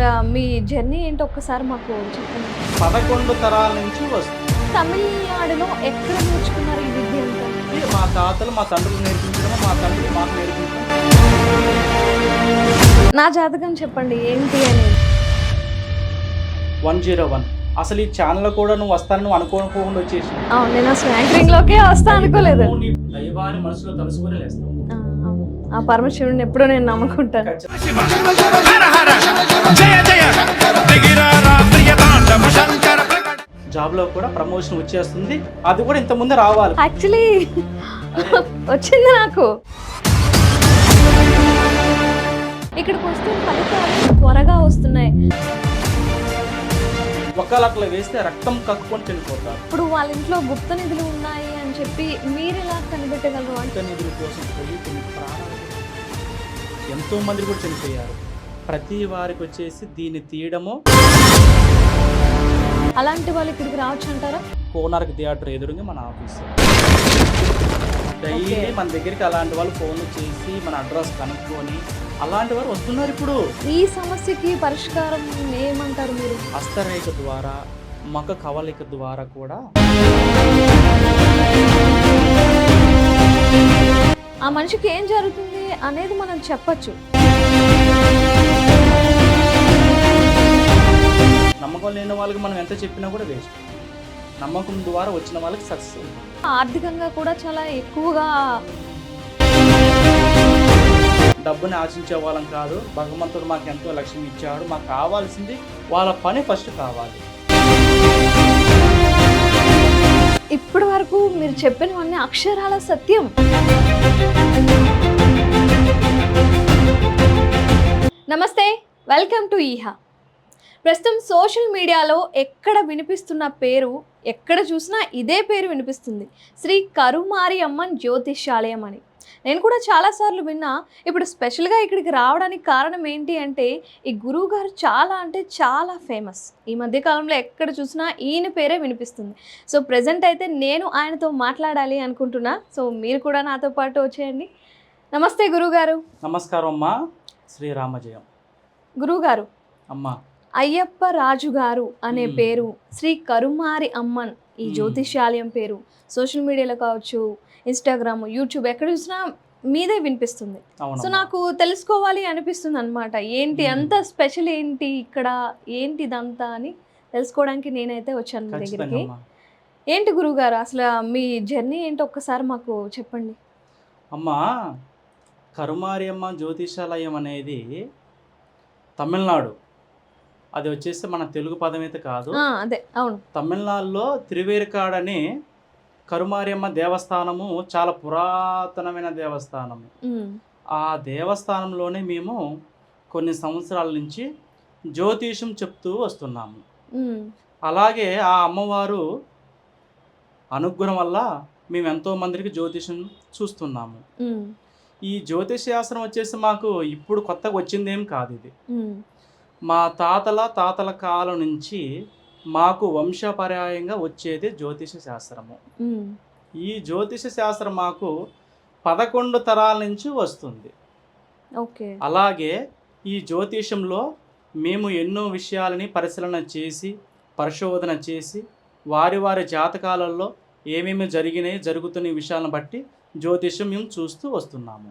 అసలు మీ జర్నీ ఏంటో ఒక్కసారి మాకు చెప్పండి. 11 తరాల నుంచి వస్తుంది. తమిళనాడులో ఎక్కడ నేర్చుకున్నారు ఈ విద్య అంతా? ఇది మా తాతలు మా తండ్రులు నేర్పించడం, మా తండ్రులు మాకు నేర్పించడం. నా జాతకం చెప్పండి ఏంటి అనేది. 101 అసలు ఈ ఛానల్ కూడా నువ్వు వస్తాను అనుకోకుండా వచ్చేసి అవును, నేను అసలు యాంకరింగ్ లోకే వస్తా అనుకోలేదు. నీ దైవాన్ని మనసులో తలుసుకుని లేస్తావు. అవును, ఆ పరమశివుడిని ఎప్పుడూ నేను నమ్ముకుంటాను. జాబ్ లో కూడా ప్రమోషన్ వచ్చేస్తుంది. అది కూడా ఇంత ముందే రావాలి. యాక్చువల్లీ వచ్చింది నాకు. ఇక్కడికి వస్తే ఫలితాలు త్వరగా వస్తున్నాయి. ఒక్కలట్లా వేస్తే రక్తం కక్కుకొని చనిపోతారు. ఇప్పుడు వాళ్ళ ఇంట్లో గుప్త నిధులు ఉన్నాయి అని చెప్పి మీరు ఎలా కనిపెట్టగలరు అంటే? గుప్త నిధుల కోసం పోయి కొన్ని ప్రాణాలు ఎంతో మంది కూడా చనిపోయారు. ప్రతి వారికి వచ్చేసి దీన్ని తీయడము. అలాంటి వాళ్ళు ఇక్కడికి రావచ్చు అంటారా? కోనార్క్ థియేటర్ ఎదురుగా మన ఆఫీస్. డైలీ మన దగ్గరికి అలాంటి వాళ్ళు ఫోన్లు చేసి మన అడ్రస్ కనుక్కొని అలాంటి వారు వస్తున్నారు. ఇప్పుడు ఈ సమస్యకి పరిష్కారం ఏమంటారు మీరు? హస్తరేఖ ద్వారా, మగ కవలిక ద్వారా కూడా ఆ మనిషికి ఏం జరుగుతుంది అనేది మనం చెప్పచ్చు. నమ్మకం లేని వాళ్ళకి మనం ఎంత చెప్పినా కూడా వేస్ట్. నమ్మకం ద్వారా వచ్చిన వాళ్ళకి సక్సెస్. ఆర్థికంగా కూడా చాలా ఎక్కువగా డబ్బుని ఆశించే వాళ్ళం కాదు. భగవంతుడు మాకు ఎంతో లక్ష్యం ఇచ్చాడు. మాకు కావాల్సింది వాళ్ళ పని ఫస్ట్ కావాలి. ఇప్పటి వరకు మీరు చెప్పినవన్నీ అక్షరాల సత్యం. నమస్తే, వెల్కమ్ టు ఈహా. ప్రస్తుతం సోషల్ మీడియాలో ఎక్కడ వినిపిస్తున్న పేరు, ఎక్కడ చూసినా ఇదే పేరు వినిపిస్తుంది, శ్రీ కరుమారి అమ్మన్ జ్యోతిష్యాలయం అని. నేను కూడా చాలాసార్లు విన్నా. ఇప్పుడు స్పెషల్గా ఇక్కడికి రావడానికి కారణం ఏంటి అంటే, ఈ గురువు గారు చాలా అంటే చాలా ఫేమస్. ఈ మధ్యకాలంలో ఎక్కడ చూసినా ఈయన పేరే వినిపిస్తుంది. సో ప్రజెంట్ అయితే నేను ఆయనతో మాట్లాడాలి అనుకుంటున్నా. సో మీరు కూడా నాతో పాటు వచ్చేయండి. నమస్తే గురువుగారు. నమస్కారం అమ్మా. శ్రీరామజయం. గురువుగారు, అమ్మా అయ్యప్ప రాజు గారు అనే పేరు, శ్రీ కరుమారి అమ్మన్ ఈ జ్యోతిష్యాలయం పేరు సోషల్ మీడియాలో కావచ్చు, ఇన్స్టాగ్రామ్, యూట్యూబ్ ఎక్కడ చూసినా మీదే వినిపిస్తుంది. సో నాకు తెలుసుకోవాలి అనిపిస్తుంది అనమాట. ఏంటి అంత స్పెషల్, ఏంటి ఇక్కడ, ఏంటి ఇదంతా అని తెలుసుకోవడానికి నేనైతే వచ్చాను మీ దగ్గరికి. ఏంటి గురువుగారు అసలు మీ జర్నీ ఏంటో ఒక్కసారి మాకు చెప్పండి. అమ్మా, కరుమారి అమ్మ జ్యోతిషాలయం అనేది తమిళనాడు. అది వచ్చేసి మన తెలుగు పదం అయితే కాదు. అదే, అవును. తమిళనాడులో తిరువేరుకాడని కరుమారియమ్మ దేవస్థానము చాలా పురాతనమైన దేవస్థానము. ఆ దేవస్థానంలోనే మేము కొన్ని సంవత్సరాల నుంచి జ్యోతిషం చెప్తూ వస్తున్నాము. అలాగే ఆ అమ్మవారు అనుగ్రహం వల్ల మేము ఎంతో మందికి జ్యోతిషం చూస్తున్నాము. ఈ జ్యోతిష శాస్త్రం వచ్చేసి మాకు ఇప్పుడు కొత్తగా వచ్చిందేం కాదు. ఇది మా తాతల కాలం నుంచి మాకు వంశపర్యాయంగా వచ్చేది జ్యోతిష శాస్త్రము. ఈ జ్యోతిష శాస్త్రం మాకు 11 తరాల నుంచి వస్తుంది. అలాగే ఈ జ్యోతిషంలో మేము ఎన్నో విషయాలని పరిశీలన చేసి, పరిశోధన చేసి, వారి వారి జాతకాలలో ఏమేమి జరుగుతున్న విషయాలను బట్టి జ్యోతిషం మేము చూస్తూ వస్తున్నాము.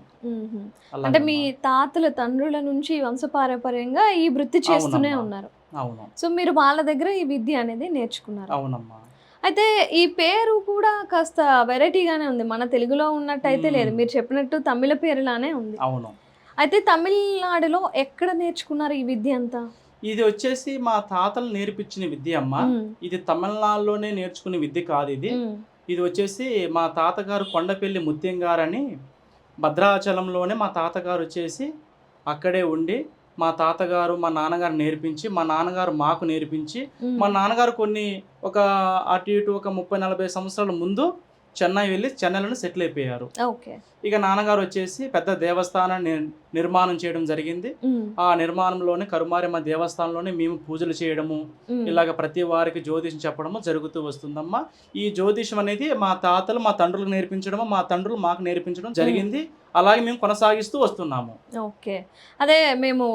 అంటే మీ తాతల తండ్రుల నుంచి వంశపారంపర్యంగా ఈ వృత్తి చేస్తూనే ఉన్నారు. అవును. సో మీరు వాళ్ళ దగ్గర ఈ విద్య అనేది నేర్చుకున్నారు. అవునమ్మా. అయితే ఈ పేరు కూడా కాస్త వెరైటీగానే ఉంది. మన తెలుగులో ఉన్నట్టు అయితే లేదు. మీరు చెప్పినట్టు తమిళ పేరులానే ఉంది. అవును. అయితే తమిళనాడులో ఎక్కడ నేర్చుకున్నారు ఈ విద్య అంతా? ఇది వచ్చేసి మా తాతలు నేర్పించిన విద్య అమ్మా. ఇది తమిళనాడులోనే నేర్చుకునే విద్య కాదు. ఇది వచ్చేసి మా తాతగారు కొండపల్లి ముత్యం గారని భద్రాచలంలోనే మా తాతగారు వచ్చేసి అక్కడే ఉండి మా తాతగారు మా నాన్నగారు నేర్పించి, మా నాన్నగారు మాకు నేర్పించి, మా నాన్నగారు ఒక అటు ఇటు ఒక 30-40 సంవత్సరాల ముందు చెన్నై వెళ్ళి చెన్నైలోనే సెటిల్ అయిపోయారు. ఇక నాన్నగారు వచ్చేసి పెద్ద దేవస్థానాన్ని నిర్మాణం చేయడం జరిగింది. ఆ నిర్మాణంలోనే కరుమారియమ్మ దేవస్థానంలోనే మేము పూజలు చేయడము, ఇలాగ ప్రతి వారికి జ్యోతిషం చెప్పడము జరుగుతూ వస్తుందమ్మా. ఈ జ్యోతిషం అనేది మా తాతలు మా తండ్రులకు నేర్పించడము, మా తండ్రులు మాకు నేర్పించడం జరిగింది. అలాగే మేము కొనసాగిస్తూ వస్తున్నాము. ఓకే, అదే మేము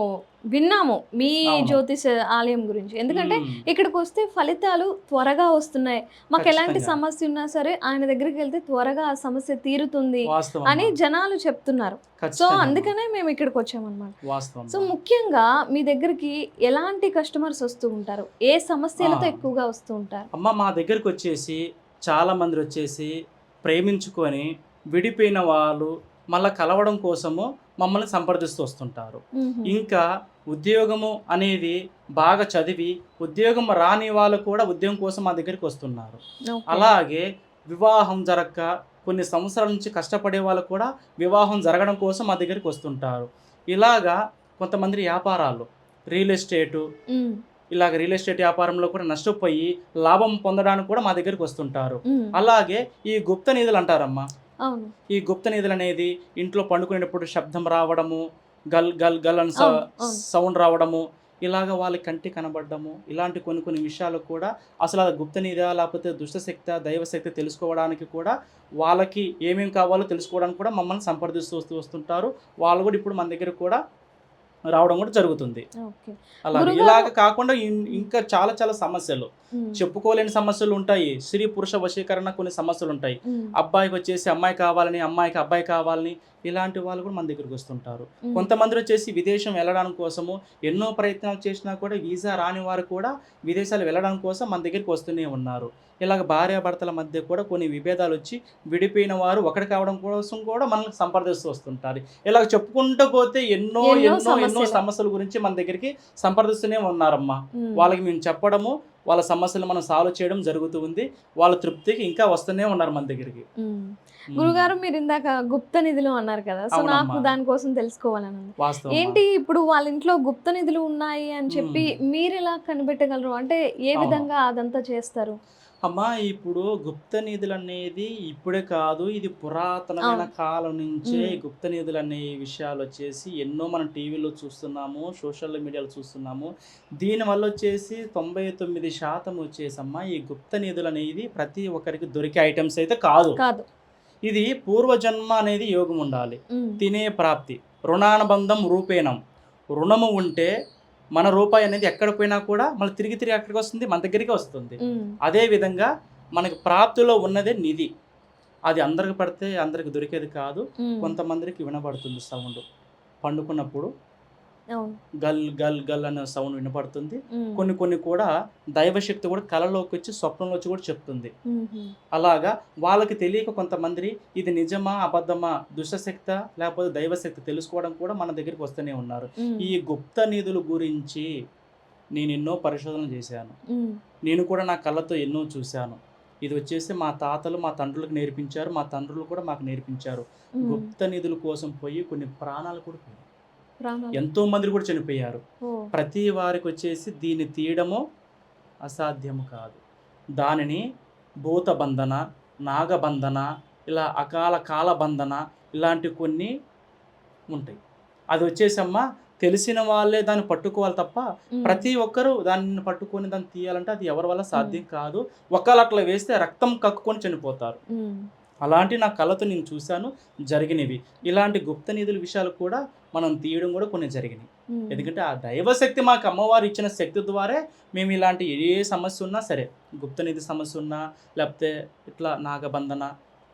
విన్నాము మీ అవును. జ్యోతిష ఆలయం గురించి. ఎందుకంటే మ్మ్. ఇక్కడికి వస్తే ఫలితాలు త్వరగా వస్తున్నాయి. మాకు ఎలాంటి ఖచ్చితంగా. సమస్య ఉన్నా సరే ఆయన దగ్గరికి వెళ్తే త్వరగా ఆ సమస్య తీరుతుంది వాస్తవం అని అమ్మా. జనాలు చెప్తున్నారు. సో ఖచ్చితంగా అమ్మా. అందుకనే మేము ఇక్కడికి వచ్చామన్నమాట. వాస్తవం సో అమ్మా. ముఖ్యంగా మీ దగ్గరికి ఎలాంటి కస్టమర్స్ వస్తూ ఉంటారు? ఏ సమస్యలతో ఆ. ఎక్కువగా వస్తూ ఉంటారు? అమ్మ మా దగ్గరికి వచ్చేసి చాలా మంది వచ్చేసి ప్రేమించుకొని విడిపోయిన వాళ్ళు మళ్ళీ కలవడం కోసము మమ్మల్ని సంప్రదిస్తూ వస్తుంటారు. మ్మ్. ఇంకా ఉద్యోగము అనేది బాగా చదివి ఉద్యోగం రాని వాళ్ళు కూడా ఉద్యోగం కోసం మా దగ్గరికి వస్తున్నారు. ఓకే. అలాగే వివాహం జరగక కొన్ని సంవత్సరాల నుంచి కష్టపడే వాళ్ళు కూడా వివాహం జరగడం కోసం మా దగ్గరికి వస్తుంటారు. ఇలాగా కొంతమంది వ్యాపారాలు రియల్ ఎస్టేటు మ్మ్. ఇలాగ రియల్ ఎస్టేట్ వ్యాపారంలో కూడా నష్టపోయి లాభం పొందడానికి కూడా మా దగ్గరికి వస్తుంటారు. మ్మ్. అలాగే ఈ గుప్త నిధులు అంటారమ్మా. అవును. ఈ గుప్త నిధులు అనేది ఇంట్లో పండుకునేటప్పుడు శబ్దం రావడము, గల్ గల్ గల్ అని అవును, అవును. సౌండ్ రావడము, ఇలాగ వాళ్ళ కంటి కనబడము, ఇలాంటి కొన్ని కొన్ని విషయాలు కూడా అసలు అది గుప్త నిధా లేకపోతే దుష్టశక్తి దైవశక్తి తెలుసుకోవడానికి కూడా వాళ్ళకి ఏమేమి కావాలో తెలుసుకోవడానికి కూడా మమ్మల్ని సంప్రదిస్తూ వస్తుంటారు. వాళ్ళు కూడా ఇప్పుడు మన దగ్గర కూడా రావడం కూడా జరుగుతుంది. ఓకే. అలాగే గురుగారు- ఇలాగ కాకుండా ఇంకా చాలా చాలా సమస్యలు, మ్మ్. చెప్పుకోలేని సమస్యలు ఉంటాయి. స్త్రీ పురుష వశీకరణ కొన్ని సమస్యలు ఉంటాయి. మ్మ్. అబ్బాయికి వచ్చేసి అమ్మాయి కావాలని, అమ్మాయికి అబ్బాయి కావాలని, ఇలాంటి వాళ్ళు కూడా మన దగ్గరికి వస్తుంటారు. మ్మ్. కొంతమంది వచ్చేసి విదేశం వెళ్ళడానికి కోసము ఎన్నో ప్రయత్నాలు చేసినా కూడా వీసా రాని వారు కూడా విదేశాలు వెళ్ళడం కోసం మన దగ్గరికి వస్తూనే ఉన్నారు. ఇలాగ భార్యాభర్తల మధ్య కూడా కొన్ని విభేదాలు వచ్చి విడిపోయిన వారు ఒకటి కావడం కోసం కూడా మనల్ని సంప్రదిస్తూ వస్తుంటారు. ఇలాగ చెప్పుకుంటూ పోతే ఎన్నో ఎన్నో ఎన్నో ఎన్నో సమస్యలు. సమస్యల గురించి మన దగ్గరికి సంప్రదిస్తూనే ఉన్నారమ్మా. మ్మ్. వాళ్ళకి మేము చెప్పడము, వాళ్ళ సమస్యలు మనం సాల్వ్ చేయడం జరుగుతూ ఉంది. వాళ్ళ తృప్తికి ఇంకా వస్తూనే ఉన్నారు మన దగ్గరికి. మ్మ్. గురుగారు మీరు ఇందాక గుప్త నిధులు అన్నారు కదా, సో అవునమ్మా. నాకు దానికోసం తెలుసుకోవాలని ఉంది. వాస్తవం ఏంటి ఇప్పుడు వాళ్ళ ఇంట్లో గుప్త నిధులు ఉన్నాయి అని చెప్పి మీరు ఎలా కనిపెట్టగలరు? అంటే ఏ అవును. విధంగా అదంతా చేస్తారు? అమ్మా, ఇప్పుడు గుప్త నిధులు అనేది ఇప్పుడే కాదు, ఇది పురాతనమైన అవును. కాలం నుంచే మ్మ్. ఈ గుప్త నిధులు అనే విషయాలు వచ్చేసి ఎన్నో మనం టీవీలో చూస్తున్నాము, సోషల్ మీడియాలో చూస్తున్నాము. దీనివల్ల వచ్చేసి 99% వచ్చేసమ్మా ఈ గుప్త నిధులు అనేది ప్రతి ఒక్కరికి దొరికే ఐటమ్స్ అయితే కాదు. కాదు. ఇది పూర్వజన్మ అనేది యోగం ఉండాలి. మ్మ్. తినే ప్రాప్తి రుణానుబంధం రూపేణం. రుణము ఉంటే మన రూపాయి అనేది ఎక్కడ పోయినా కూడా మళ్ళీ తిరిగి తిరిగి ఎక్కడికి వస్తుంది, మన దగ్గరికి వస్తుంది. మ్మ్. అదే విధంగా మనకి ప్రాప్తిలో ఉన్నదే నిధి. అది అందరికి పడితే అందరికి దొరికేది కాదు. మ్మ్. కొంతమందికి వినబడుతుంది సౌండ్. పండుకున్నప్పుడు అవును. గల్ గల్ గల్ అనే సౌండ్ వినపడుతుంది. మ్మ్. కొన్ని కొన్ని కూడా దైవశక్తి కూడా కళలోకి వచ్చి స్వప్నంలో వచ్చి కూడా చెప్తుంది. మ్మ్. అలాగా వాళ్ళకి తెలియక కొంతమంది ఇది నిజమా అబద్ధమా, దుష్టశక్తి లేకపోతే దైవశక్తి తెలుసుకోవడం కూడా మన దగ్గరికి వస్తూనే ఉన్నారు. మ్మ్. ఈ గుప్త నిధుల గురించి నేను ఎన్నో పరిశోధనలు చేశాను. మ్మ్. నేను కూడా నా కళ్ళతో ఎన్నో చూశాను. ఇది వచ్చేసి మా తాతలు మా తండ్రులకు నేర్పించారు, మా తండ్రులు కూడా మాకు నేర్పించారు. మ్మ్. గుప్త నిధుల కోసం పోయి కొన్ని ప్రాణాలు కూడా పోయాయి. ప్రాణాలు. ఎంతో మంది కూడా చనిపోయారు. ఓ. ప్రతి వారికి వచ్చేసి దీన్ని తీయడము అసాధ్యము కాదు. దానిని భూతబంధన, నాగబంధన, ఇలా అకాల కాలబంధన ఇలాంటి కొన్ని ఉంటాయి. అది వచ్చేసమ్మా తెలిసిన వాళ్ళే దాన్ని పట్టుకోవాలి తప్ప మ్మ్. ప్రతి ఒక్కరూ దాన్ని పట్టుకొని దాన్ని తీయాలంటే అది ఎవరి వల్ల సాధ్యం కాదు. ఒకళ్ళు అట్లా వేస్తే రక్తం కక్కుకొని చనిపోతారు. మ్మ్. అలాంటి నా కళ్ళతో నేను చూశాను, జరిగినవి. ఇలాంటి గుప్త నిధుల విషయాలు కూడా మనం తీయడం కూడా కొన్ని జరిగినాయి. మ్మ్. ఎందుకంటే ఆ దైవశక్తి మాకు అమ్మవారు ఇచ్చిన శక్తి ద్వారే మేము ఇలాంటి ఏ సమస్య ఉన్నా సరే, గుప్త నిధి సమస్య ఉన్నా లేకపోతే ఇట్లా నాగబంధన,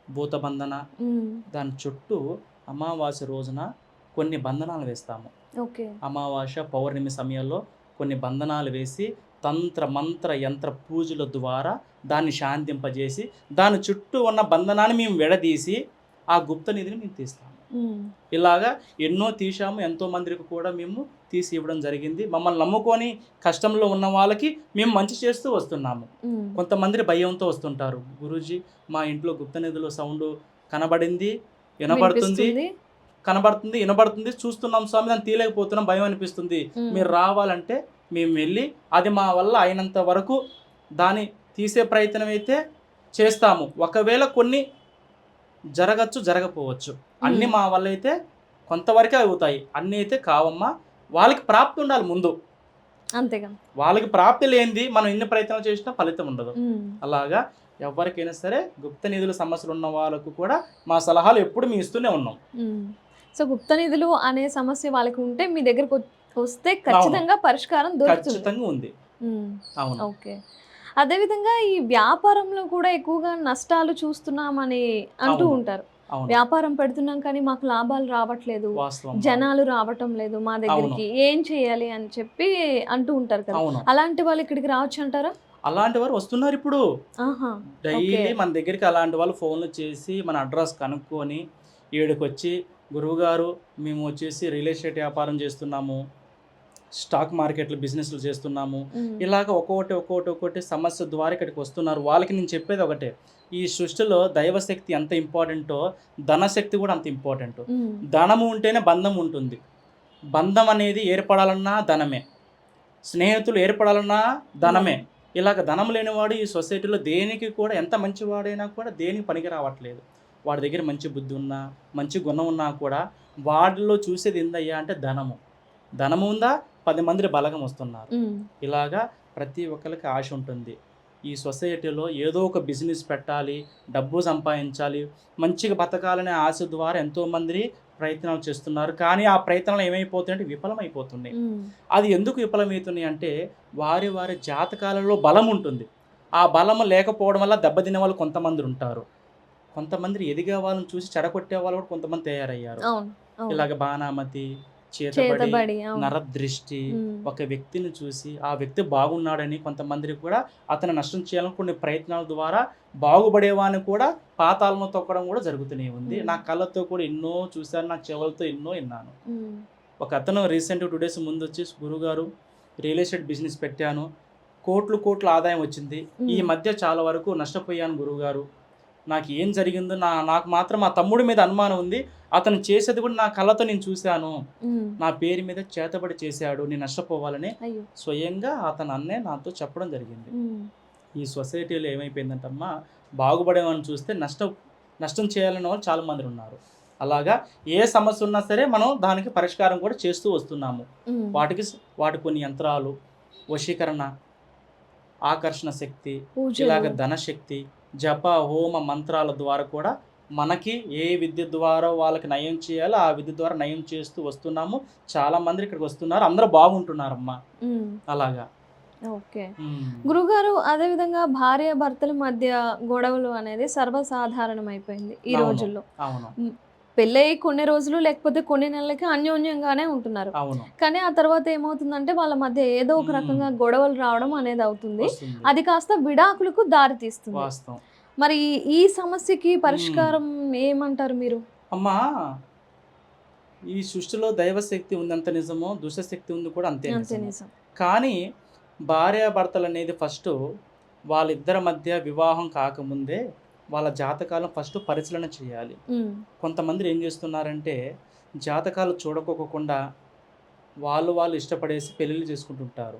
భూతబంధన, మ్మ్. దాని చుట్టూ అమావాస్య రోజున కొన్ని బంధనాలు వేస్తాము. ఓకే. అమావాస్య పౌర్ణమి సమయంలో కొన్ని బంధనాలు వేసి తంత్ర మంత్ర యంత్ర పూజల ద్వారా దాన్ని శాంతింపజేసి దాని చుట్టూ ఉన్న బంధనాన్ని మేము విడదీసి ఆ గుప్త నిధిని మేము తీస్తాము. మ్మ్. ఇలాగా ఎన్నో తీసాము. ఎంతో మందికి కూడా మేము తీసి ఇవ్వడం జరిగింది. మమ్మల్ని నమ్ముకొని కష్టంలో ఉన్న వాళ్ళకి మేము మంచి చేస్తూ వస్తున్నాము. మ్మ్. కొంతమంది భయంతో వస్తుంటారు, గురూజీ మా ఇంట్లో గుప్త నిధిలో సౌండ్ కనబడింది, వినబడుతుంది, వినిపిస్తుంది. కనబడుతుంది, వినబడుతుంది, చూస్తున్నాం స్వామి, దాన్ని తీయలేకపోతున్నాం, భయం అనిపిస్తుంది. మ్మ్. మీరు రావాలంటే మేము వెళ్ళి అది మా వల్ల అయినంత వరకు దాన్ని తీసే ప్రయత్నం అయితే చేస్తాము. ఒకవేళ కొన్ని జరగచ్చు, జరగపోవచ్చు. అన్నీ మా వల్ల అయితే కొంతవరకే అవుతాయి, అన్నీ అయితే కావమ్మా. వాళ్ళకి ప్రాప్తి ఉండాలి ముందు. అంతేగా. వాళ్ళకి ప్రాప్తి లేనిది మనం ఎన్ని ప్రయత్నాలు చేసినా ఫలితం ఉండదు. మ్మ్. అలాగా ఎవరికైనా సరే గుప్త నిధుల సమస్యలు ఉన్న వాళ్ళకు కూడా మా సలహాలు ఎప్పుడు మేము ఇస్తూనే ఉన్నాం. మ్మ్. సో గుప్త నిధులు అనే సమస్య వాళ్ళకి ఉంటే మీ దగ్గరకు వస్తే ఖచ్చితంగా పరిష్కారం దొరుకుతుంది. ఖచ్చితంగా ఉంది. ఉమ్, అవును. ఓకే. అదేవిధంగా ఈ వ్యాపారంలో కూడా ఎక్కువగా నష్టాలు చూస్తున్నామని అంటూ అవును. ఉంటారు. అవును. వ్యాపారం పెడుతున్నాం కానీ మాకు లాభాలు రావట్లేదు, వాస్తవం. జనాలు రావటం లేదు మా అవును. దగ్గరికి, ఏం చేయాలి అని చెప్పి అంటూ ఉంటారు కదా. అవును. అలాంటి వాళ్ళు ఇక్కడికి రావచ్చు అంటారా? అలాంటి వారు వస్తున్నారు ఇప్పుడు. ఆహా, ఓకే. డైలీ మన దగ్గరికి అలాంటి వాళ్ళు ఫోన్లు చేసి మన అడ్రస్ కనుక్కొని ఈడకొచ్చి, గురువుగారు మేము వచ్చేసి రియల్ ఎస్టేట్ వ్యాపారం చేస్తున్నాము, స్టాక్ మార్కెట్లు బిజినెస్లు చేస్తున్నాము, ఉమ్, ఇలాగ ఒక్కొక్కటి సమస్య ద్వారా ఇక్కడికి వస్తున్నారు. వాళ్ళకి నేను చెప్పేది ఒకటే, ఈ సృష్టిలో దైవశక్తి ఎంత ఇంపార్టెంటో ధనశక్తి కూడా అంత ఇంపార్టెంట్. ఉమ్, ధనము ఉంటేనే బంధం ఉంటుంది. బంధం అనేది ఏర్పడాలన్నా ధనమే, స్నేహితులు ఏర్పడాలన్నా ధనమే. ఇలాగ ధనం లేనివాడు ఈ సొసైటీలో దేనికి కూడా, ఎంత మంచివాడైనా కూడా దేనికి పనికి రావట్లేదు. వాడి దగ్గర మంచి బుద్ధి ఉన్నా, మంచి గుణం ఉన్నా కూడా వాడిలో చూసేది ఏందయ్యా అంటే ధనము. ధనము ఉందా 10 మంది బలగం వస్తున్నారు. ఉమ్, ఇలాగా ప్రతి ఒక్కరికి ఆశ ఉంటుంది. ఈ సొసైటీలో ఏదో ఒక బిజినెస్ పెట్టాలి, డబ్బు సంపాదించాలి, మంచిగా బతకాలనే ఆశ ద్వారా ఎంతోమంది ప్రయత్నాలు చేస్తున్నారు. కానీ ఆ ప్రయత్నాలు ఏమైపోతున్నాయంటే విఫలమైపోతున్నాయి. ఉమ్, అది ఎందుకు విఫలమవుతున్నాయి అంటే వారి వారి జాతకాలలో బలం ఉంటుంది. ఆ బలం లేకపోవడం వల్ల దెబ్బతినే వాళ్ళు కొంతమంది ఉంటారు. కొంతమంది ఎదిగే వాళ్ళని చూసి చెడగొట్టే వాళ్ళు కూడా కొంతమంది తయారయ్యారు. అవును, అవును. ఇలాగ బాణామతి, చేతబడి, చేతబడి, అవును. నరదృష్టి, ఉమ్, ఒక వ్యక్తిని చూసి ఆ వ్యక్తి బాగున్నాడని కొంతమందికి కూడా అతను నష్టం చేయాలని కొన్ని ప్రయత్నాల ద్వారా బాగుపడేవాడిని కూడా పాతాళంలో తొక్కడం కూడా జరుగుతూనే ఉంది. నా కళ్ళతో కూడా ఎన్నో చూశాను, నా చెవులతో ఎన్నో విన్నాను. ఉమ్, ఒక అతను రీసెంట్ 2 days ముందు వచ్చేసి, గురుగారు రియల్ ఎస్టేట్ బిజినెస్ పెట్టాను, కోట్లు ఆదాయం వచ్చింది, ఈ ఉమ్, మధ్య చాలా వరకు నష్టపోయాను గురువుగారు, నాకు ఏం జరిగిందో నాకు మాత్రం మా తమ్ముడి మీద అనుమానం ఉంది, అతను చేసేది కూడా నా కళ్ళతో నేను చూశాను, ఉమ్, నా పేరు మీద చేతబడి చేశాడు, నేను నష్టపోవాలని అయ్యో. స్వయంగా అతను అన్నే నాతో చెప్పడం జరిగింది. ఉమ్, ఈ సొసైటీలో ఏమైపోయిందంటమ్మా, బాగుపడేవాళ్ళని చూస్తే నష్టం చేయాలనే వాళ్ళు చాలామంది ఉన్నారు. అలాగా ఏ సమస్య ఉన్నా సరే మనం దానికి పరిష్కారం కూడా చేస్తూ వస్తున్నాము. ఉమ్, వాటి కొన్ని యంత్రాలు, వశీకరణ, ఆకర్షణ శక్తి, పూజలు. ఇలాగ ధనశక్తి, జప హోమ మంత్రాల ద్వారా కూడా మనకి ఏ విద్య ద్వారా వాళ్ళకి నయం చేయాలో ఆ విద్య ద్వారా నయం చేస్తూ వస్తున్నాము. చాలామంది ఇక్కడికి వస్తున్నారు, అందరూ బాగుంటున్నారమ్మా. ఉమ్, అలాగా. ఓకే. ఉమ్. గురుగారు, అదేవిధంగా భార్య భర్తల మధ్య గొడవలు అనేది సర్వసాధారణం అయిపోయింది ఈ అవును. రోజుల్లో. అవును. పెళ్ళయి కొన్ని రోజులు లేకపోతే కొన్ని నెలలకి అన్యోన్యంగానే ఉంటున్నారు. అవును. కానీ ఆ తర్వాత ఏమవుతుందంటే వాళ్ళ మధ్య ఏదో ఒక రకంగా గొడవలు రావడం అనేది అవుతుంది. వస్తుంది. అది కాస్త విడాకులకు దారి తీస్తుంది. వాస్తవం. మరి ఈ సమస్యకి పరిష్కారం ఏమంటారు మీరు? అమ్మా, ఈ సృష్టిలో దైవశక్తి ఉందంత నిజమో దుష్టశక్తి ఉంది కూడా అంతే అంతే నిజము. నిజం. కానీ భార్యాభర్తలు అనేది ఫస్ట్ వాళ్ళిద్దరి మధ్య వివాహం కాకముందే వాళ్ళ జాతకాలను ఫస్ట్ పరిశీలన చేయాలి. ఉమ్, కొంతమంది ఏం చేస్తున్నారంటే జాతకాలు చూడకోకుండా వాళ్ళు ఇష్టపడేసి పెళ్ళిళ్ళు చేసుకుంటుంటారు.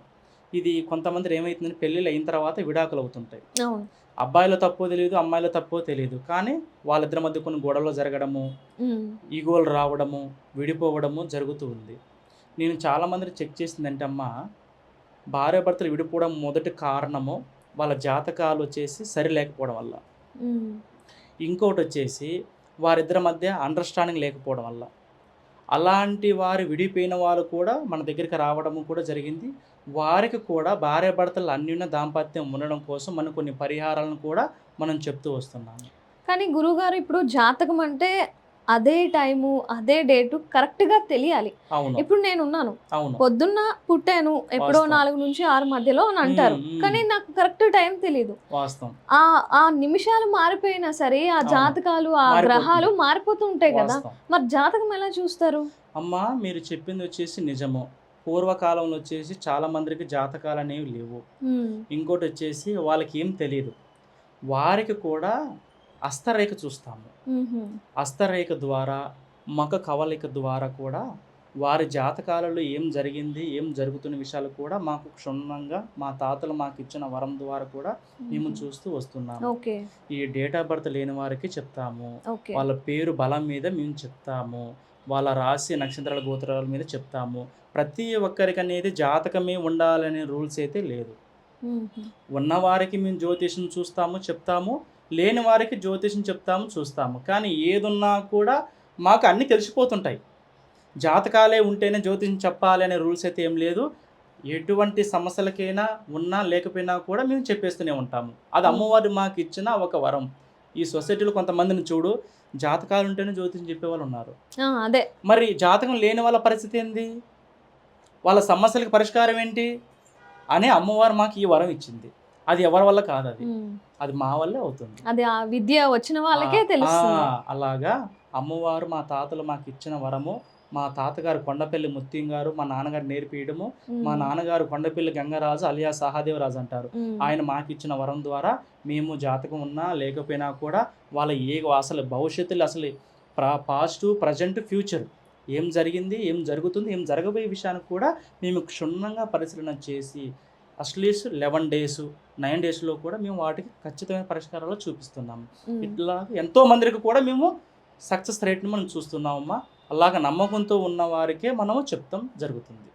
ఇది కొంతమంది ఏమవుతుందంటే పెళ్ళిళ్ళు అయిన తర్వాత విడాకులు అవుతుంటాయి. అవును. అబ్బాయిలో తప్పో తెలియదు, అమ్మాయిలో తప్పో తెలియదు, కానీ వాళ్ళిద్దరి మధ్య కొన్ని గొడవలు జరగడము, ఉమ్, ఈగోలు రావడము, విడిపోవడము జరుగుతూ ఉంది. నేను చాలామందిని చెక్ చేసిందంటే అమ్మా, భార్యాభర్తలు విడిపోవడం మొదటి కారణము వాళ్ళ జాతకాలు వచ్చేసి సరి లేకపోవడం వల్ల. ఉమ్, ఇంకోటి వచ్చేసి వారిద్దరి మధ్య అండర్స్టాండింగ్ లేకపోవడం వల్ల. అలాంటి వారు విడిపోయిన వాళ్ళు కూడా మన దగ్గరికి రావడము కూడా జరిగింది. వారికి కూడా భార్యాభర్తలు అన్యోన్య దాంపత్యం ఉండడం కోసం మనం కొన్ని పరిహారాలను కూడా మనం చెప్తూ వస్తున్నాము. కానీ గురువుగారు, ఇప్పుడు జాతకం అంటే అదే టైము అదే డేటు కరెక్ట్గా తెలియాలి. అవును. ఇప్పుడు నేనున్నాను, అవును. పొద్దున్న పుట్టాను ఎప్పుడో వాస్తవం. 4 నుంచి 6 మధ్యలో అని అంటారు. కానీ నాకు కరెక్ట్ టైం తెలియదు. వాస్తవం. ఆ నిమిషాలు మారిపోయినా సరే ఆ అవును. జాతకాలు ఆ మారిపోతుంది. గ్రహాలు మారిపోతూ ఉంటాయి కదా. వాస్తవం. మరి జాతకం ఎలా చూస్తారు? అమ్మా, మీరు చెప్పింది వచ్చేసి నిజము. పూర్వకాలంలో వచ్చేసి చాలా మందికి జాతకాలు అనేవి లేవు. ఉమ్, ఇంకోటి వచ్చేసి వాళ్ళకి ఏం తెలియదు. వారికి కూడా హస్తరేఖ చూస్తాము. ఉహు, హస్తరేఖ ద్వారా, ముఖ కవలిక ద్వారా కూడా వారి జాతకాలలో ఏం జరిగింది, ఏం జరుగుతున్న విషయాలు కూడా మాకు క్షుణ్ణంగా మా తాతలు మాకు ఇచ్చిన వరం ద్వారా కూడా మేము చూస్తూ వస్తున్నాము. ఓకే, ఈ డేట్ ఆఫ్ బర్త్ లేని వారికి చెప్తాము, ఓకే. వాళ్ళ పేరు బలం మీద మేము చెప్తాము, వాళ్ళ రాశి నక్షత్రాల గోత్రాల మీద చెప్తాము. ప్రతి ఒక్కరికి అనేది జాతకమే ఉండాలనే రూల్స్ అయితే లేదు. ఉహు, ఉన్నవారికి మేము జ్యోతిషం చూస్తాము, చెప్తాము, లేని వారికి జ్యోతిషం చెప్తాము, చూస్తాము. కానీ ఏదున్నా కూడా మాకు అన్నీ తెలిసిపోతుంటాయి. జాతకాలే ఉంటేనే జ్యోతిషం చెప్పాలి అనే రూల్స్ అయితే ఏం లేదు. ఎటువంటి సమస్యలకైనా ఉన్నా లేకపోయినా కూడా మేము చెప్పేస్తూనే ఉంటాము. అది అమ్మవారు మాకు ఇచ్చిన ఒక వరం. ఈ సొసైటీలో కొంతమందిని చూడు, జాతకాలు ఉంటేనే జ్యోతిషం చెప్పేవాళ్ళు ఉన్నారు. అదే. మరి జాతకం లేని వాళ్ళ పరిస్థితి ఏంది? వాళ్ళ సమస్యలకు పరిష్కారం ఏంటి అని అమ్మవారు మాకు ఈ వరం ఇచ్చింది. అది ఎవరి వల్ల కాదు, అది మా వల్లే అవుతుంది. అది ఆ విద్య వచ్చిన వాళ్ళకే తెలుస్తుంది. అలాగా అమ్మవారు మా తాతలు మాకు ఇచ్చిన వరము. మా తాతగారు కొండపల్లి ముత్యం గారు మా నాన్నగారు నేర్పియడము. మా నాన్నగారు కొండపల్లి గంగరాజు అలియా సహాదేవరాజు అంటారు. ఆయన మాకు ఇచ్చిన వరం ద్వారా మేము జాతకం ఉన్నా లేకపోయినా కూడా వాళ్ళ అసలు భవిష్యత్తులో అసలు పాస్ట్, ప్రజెంట్, ఫ్యూచర్ ఏం జరిగింది, ఏం జరుగుతుంది, ఏం జరగబోయే విషయానికి కూడా మేము క్షుణ్ణంగా పరిశీలన చేసి అట్లీస్ట్ 11 days 9 daysలో కూడా మేము వాటికి ఖచ్చితమైన పరిష్కారాలు చూపిస్తున్నాము. ఇట్లా ఎంతో మందికి కూడా మేము సక్సెస్ రేట్ని మనం చూస్తున్నామమ్మా. అలాగ నమ్మకంతో ఉన్న వారికే మనము చెప్తాం జరుగుతుంది.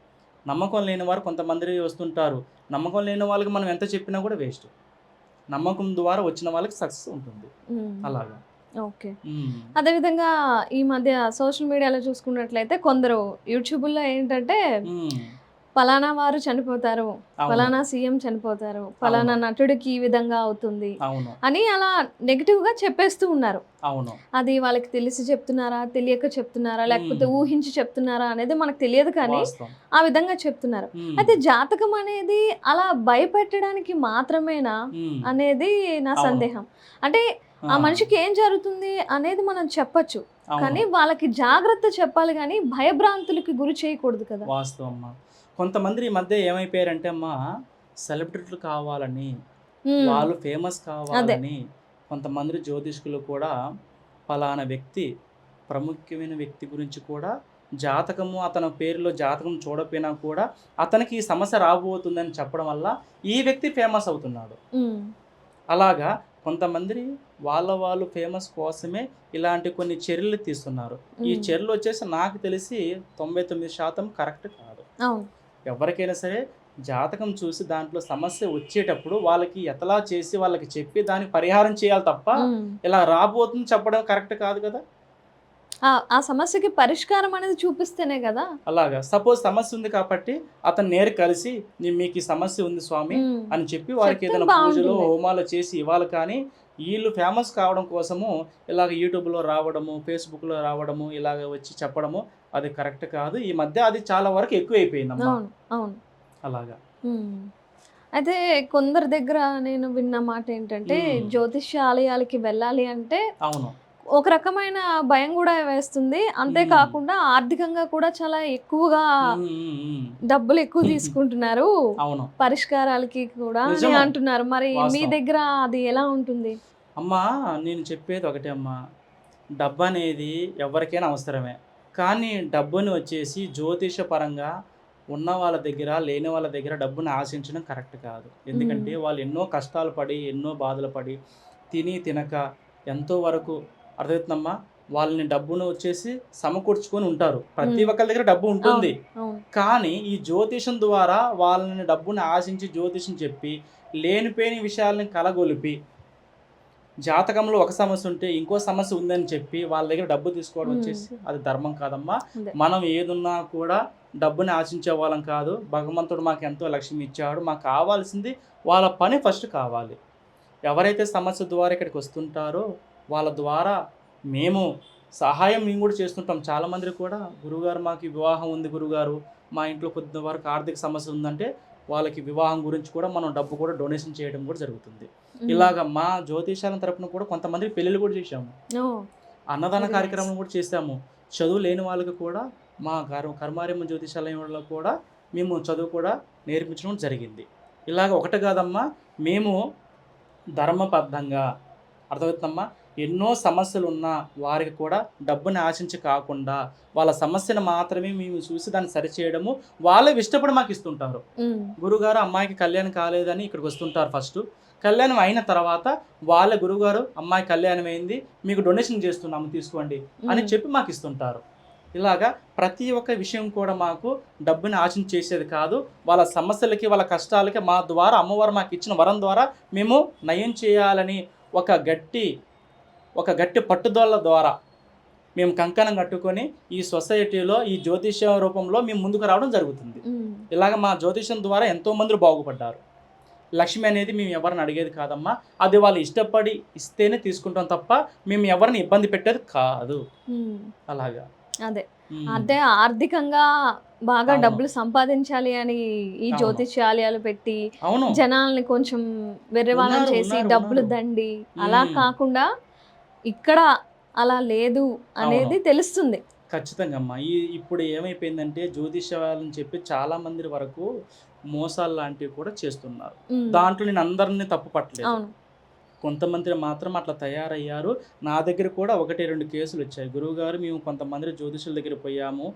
నమ్మకం లేని వారు కొంతమంది వస్తుంటారు. నమ్మకం లేని వాళ్ళకి మనం ఎంత చెప్పినా కూడా వేస్ట్. నమ్మకం ద్వారా వచ్చిన వాళ్ళకి సక్సెస్ ఉంటుంది. అలాగా. ఓకే. అదేవిధంగా ఈ మధ్య సోషల్ మీడియాలో చూసుకున్నట్లయితే కొందరు యూట్యూబ్లో ఏంటంటే ఫలానా వారు చనిపోతారు, ఫలానా సీఎం చనిపోతారు, ఫలానా నటుడికి ఈ విధంగా అవుతుంది అని అలా నెగిటివ్ గా చెప్పేస్తూ ఉన్నారు. అది వాళ్ళకి తెలిసి చెప్తున్నారా, తెలియక చెప్తున్నారా, లేకపోతే ఊహించి చెప్తున్నారా అనేది మనకు తెలియదు, కానీ ఆ విధంగా చెప్తున్నారు. అయితే జాతకం అనేది అలా భయపెట్టడానికి మాత్రమేనా అనేది నా సందేహం. అంటే ఆ మనిషికి ఏం జరుగుతుంది అనేది మనం చెప్పచ్చు, కానీ వాళ్ళకి జాగ్రత్త చెప్పాలి, కానీ భయభ్రాంతులకి గురి చేయకూడదు కదా. వాస్తవం. కొంతమంది ఈ మధ్య ఏమైపోయారంటే అమ్మా, సెలబ్రిటీలు కావాలని, వాళ్ళు ఫేమస్ కావాలని కొంతమంది జ్యోతిష్కులు కూడా ఫలానా వ్యక్తి, ప్రముఖమైన వ్యక్తి గురించి కూడా జాతకము, అతని పేరులో జాతకం చూడకపోయినా కూడా అతనికి ఈ సమస్య రాబోతుందని చెప్పడం వల్ల ఈ వ్యక్తి ఫేమస్ అవుతున్నాడు. అలాగా కొంతమంది వాళ్ళు ఫేమస్ కోసమే ఇలాంటి కొన్ని చర్యలు తీస్తున్నారు. ఈ చర్యలు వచ్చేసి నాకు తెలిసి 99% కరెక్ట్ కాదు. ఎవరికైనా సరే జాతకం చూసి దాంట్లో సమస్య వచ్చేటప్పుడు వాళ్ళకి ఎతలా చేసి వాళ్ళకి చెప్పి దానికి పరిహారం చేయాలి తప్ప ఇలా రాబోతుంది చెప్పడం కరెక్ట్ కాదు కదా. ఆ సమస్యకి పరిష్కారం అనేది చూపిస్తేనే కదా. అలాగా సపోజ్ సమస్య ఉంది కాబట్టి అతను నేరు కలిసి మీకు ఈ సమస్య ఉంది స్వామి అని చెప్పి వారికి ఏదైనా పూజలు హోమాలు చేసి ఇవ్వాలి. కానీ వీళ్ళు ఫేమస్ కావడం కోసము ఇలాగ యూట్యూబ్లో రావడము, ఫేస్బుక్లో రావడము, ఇలాగ వచ్చి చెప్పడము అది కరెక్ట్ కాదు. ఈ మధ్య అది చాలా వరకు ఎక్కువైపోయిందమ్మా. అలాగా. అయితే కొందరి దగ్గర నేను విన్న మాట ఏంటంటే జ్యోతిష్య ఆలయాలకి వెళ్ళాలి అంటే ఒక రకమైన భయం కూడా వేస్తుంది. అంతేకాకుండా ఆర్థికంగా కూడా చాలా ఎక్కువగా డబ్బులు ఎక్కువ తీసుకుంటున్నారు పరిష్కారాలకి కూడా అని అంటున్నారు. మరి మీ దగ్గర అది ఎలా ఉంటుంది? అమ్మా, నేను చెప్పేది ఒకటే అమ్మా, డబ్బు అనేది ఎవరికైనా అవసరమే. కానీ డబ్బుని వచ్చేసి జ్యోతిష పరంగా ఉన్న వాళ్ళ దగ్గర లేని వాళ్ళ దగ్గర డబ్బుని ఆశించడం కరెక్ట్ కాదు. ఎందుకంటే వాళ్ళు ఎన్నో కష్టాలు పడి, ఎన్నో బాధలు పడి, తినక ఎంతో వరకు అర్థమవుతుందమ్మా, వాళ్ళని డబ్బును వచ్చేసి సమకూర్చుకొని ఉంటారు. ప్రతి ఒక్కరి దగ్గర డబ్బు ఉంటుంది. కానీ ఈ జ్యోతిషం ద్వారా వాళ్ళని డబ్బుని ఆశించి జ్యోతిషం చెప్పి లేనిపోయిన విషయాలని కలగొలిపి, జాతకంలో ఒక సమస్య ఉంటే ఇంకో సమస్య ఉందని చెప్పి వాళ్ళ దగ్గర డబ్బు తీసుకోవడం వచ్చేసి అది ధర్మం కాదమ్మా. మనం ఏదున్నా కూడా డబ్బుని ఆశించే వాళ్ళం కాదు. భగవంతుడు మాకు ఎంతో లక్ష్యం ఇచ్చాడు. మాకు కావాల్సింది వాళ్ళ పని ఫస్ట్ కావాలి. ఎవరైతే సమస్య ద్వారా ఇక్కడికి వస్తుంటారో వాళ్ళ ద్వారా మేము సహాయం మేము కూడా చేస్తుంటాం. చాలామంది కూడా గురుగారు మాకు వివాహం ఉంది, గురుగారు మా ఇంట్లో కొద్ది వరకు ఆర్థిక సమస్య ఉందంటే వాళ్ళకి వివాహం గురించి కూడా మనం డబ్బు కూడా డొనేషన్ చేయడం కూడా జరుగుతుంది. ఇలాగ మా జ్యోతిషాల తరపున కూడా కొంతమంది పెళ్ళిళ్ళు కూడా చేశాము, అన్నదాన కార్యక్రమం కూడా చేశాము. చదువు లేని వాళ్ళకి కూడా మా కర్మార్యమ్మ జ్యోతిషాలయంలో కూడా మేము చదువు కూడా నేర్పించడం జరిగింది. ఇలాగ ఒకటి కాదమ్మా, మేము ధర్మబద్ధంగా అర్థమవుతుందమ్మా, ఎన్నో సమస్యలు ఉన్న వారికి కూడా డబ్బుని ఆశించి కాకుండా వాళ్ళ సమస్యను మాత్రమే మేము చూసి దాన్ని సరిచేయడము, వాళ్ళే ఇష్టపడి మాకు ఇస్తుంటారు. గురుగారు అమ్మాయికి కళ్యాణం కాలేదని ఇక్కడికి వస్తుంటారు. ఫస్ట్ కళ్యాణం అయిన తర్వాత వాళ్ళ గురుగారు అమ్మాయి కళ్యాణం అయింది, మీకు డొనేషన్ చేస్తున్నాము తీసుకోండి అని చెప్పి మాకు ఇస్తుంటారు. ఇలాగా ప్రతి ఒక్క విషయం కూడా మాకు డబ్బుని ఆశించి చేసేది కాదు. వాళ్ళ సమస్యలకి వాళ్ళ కష్టాలకి మా ద్వారా అమ్మవారు మాకు ఇచ్చిన వరం ద్వారా మేము నయం చేయాలని ఒక గట్టి పట్టుదల ద్వారా మేము కంకణం కట్టుకొని ఈ సొసైటీలో ఈ జ్యోతిష్య రూపంలో మేము ముందుకు రావడం జరుగుతుంది. ఇలాగ మా జ్యోతిష్యం ద్వారా ఎంతోమంది బాగుపడ్డారు. లక్ష్మి అనేది మేము ఎవరిని అడిగేది కాదమ్మా, అది వాళ్ళు ఇష్టపడి ఇస్తేనే తీసుకుంటాం తప్ప మేము ఎవరిని ఇబ్బంది పెట్టేది కాదు. అలాగా అదే అదే ఆర్థికంగా బాగా డబ్బులు సంపాదించాలి అని ఈ జ్యోతిష్యాలయాలు పెట్టి జనాల్ని కొంచెం వెర్రెవాళ్ళని చేసి డబ్బులు దండి అలా కాకుండా ఇక్కడ అలా లేదు అనేది తెలుస్తుంది. ఖచ్చితంగా అమ్మా. ఇప్పుడు ఏమైపోయిందంటే జ్యోతిష్యాలని చెప్పి చాలా మంది వరకు మోసాలు లాంటివి కూడా చేస్తున్నారు. దాంట్లో నేను అందరినీ తప్పు పట్టలేదు, కొంతమంది మాత్రం అట్లా తయారయ్యారు. నా దగ్గర కూడా 1-2 కేసులు వచ్చాయి. గురువుగారు మేము కొంతమంది జ్యోతిషుల దగ్గర పోయాము,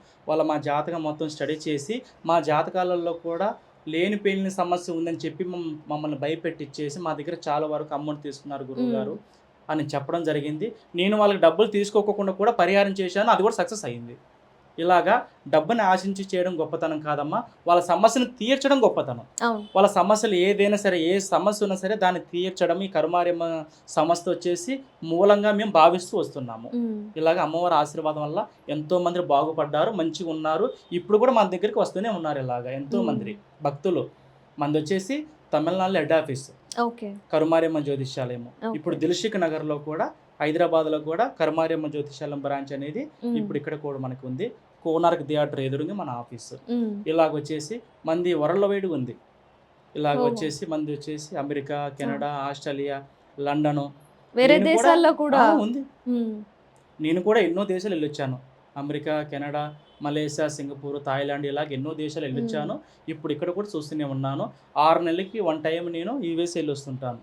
మా జాతకం మొత్తం స్టడీ చేసి మా జాతకాలలో కూడా లేని పేలిన సమస్య ఉందని చెప్పి మమ్మల్ని భయపెట్టించేసి మా దగ్గర చాలా వరకు అమౌంట్ తీసుకున్నారు గురువుగారు అని చెప్పడం జరిగింది. నేను వాళ్ళకి డబ్బులు తీసుకోకుండా కూడా పరిహారం చేశాను, అది కూడా సక్సెస్ అయ్యింది. ఇలాగా డబ్బుని ఆశించి చేయడం గొప్పతనం కాదమ్మా, వాళ్ళ సమస్యను తీర్చడం గొప్పతనం. వాళ్ళ సమస్యలు ఏదైనా సరే, ఏ సమస్య ఉన్నా సరే దాన్ని తీర్చడం ఈ కరుమార్యమ్మ సంస్థ వచ్చేసి మూలంగా మేము భావిస్తూ వస్తున్నాము. ఇలాగ అమ్మవారి ఆశీర్వాదం వల్ల ఎంతో మంది బాగుపడ్డారు, మంచిగా ఉన్నారు. ఇప్పుడు కూడా మన దగ్గరికి వస్తూనే ఉన్నారు. ఇలాగా ఎంతో మంది భక్తులు. మంది వచ్చేసి తమిళనాడులో హెడ్ ఆఫీస్ కరుమార్యమ్మ జ్యోతిష్యాలయము. ఇప్పుడు దిల్షుక్ నగర్లో కూడా, హైదరాబాద్లో కూడా కరుమార్యమ్మ జ్యోతిష్యాలయం బ్రాంచ్ అనేది ఇప్పుడు ఇక్కడ కూడా మనకు ఉంది. కోనార్క్ థియేటర్ ఎదురుగా మన ఆఫీసు. ఇలాగ వచ్చేసి మంది వరల్డ్ వైడ్ ఉంది. ఇలాగ వచ్చేసి మంది వచ్చేసి అమెరికా, కెనడా, ఆస్ట్రేలియా, లండను, వేరే దేశాల్లో కూడా ఉంది. నేను కూడా ఎన్నో దేశాలు వెళ్ళొచ్చాను. America, Canada, Malaysia, Singapore, Thailand ఇలాగ ఎన్నో దేశాలు వెళ్ళొచ్చాను. ఇప్పుడు ఇక్కడ కూడా చూస్తూనే ఉన్నాను. 6 నెలలకి 1 టైం నేను యూఎస్ వెళ్ళొస్తుంటాను,